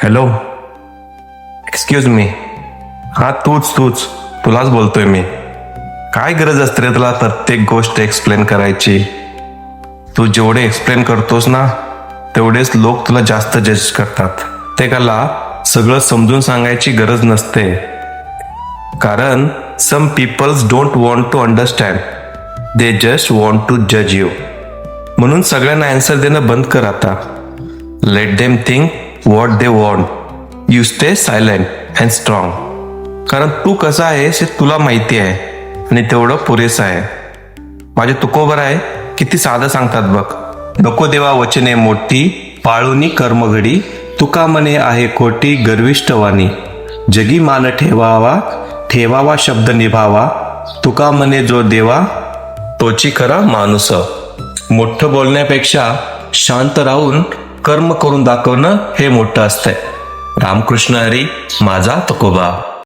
Hello, excuse me. हा तूच तुलाच बोलतोय मी. काय गरज असते रे तुला प्रत्येक गोष्ट एक्सप्लेन करायची? तू जेवढे एक्सप्लेन करतोस ना तेवढेच लोक तुला जास्त जज करतात. ते कला सगळं समजून सांगायची गरज नसते, कारण some peoples don't want to understand, they just want to जज यू. म्हणून सगळ्यांना आन्सर देणं बंद कर आता. Let them think what they want. You stay silent and strong. कारण तू कसा आहेस हे तुला माहिती आहे आणि तेवढं पुरेसं आहे. माझे तुकोबर आहे, किती साधं सांगतात बघ. नको देवा वचने मोठी, पाळुनी कर्मघडी, तुका मने आहे खोटी गर्विष्ठ वाणी. जगी मान ठेवावा, ठेवावा शब्द निभावा, तुका मने जो देवा तोची खरा माणूस. मोठं बोलण्यापेक्षा शांत राहून कर्म करून दाखवणं हे मोठं असतंय. रामकृष्ण हरी, माझा तुकोबा.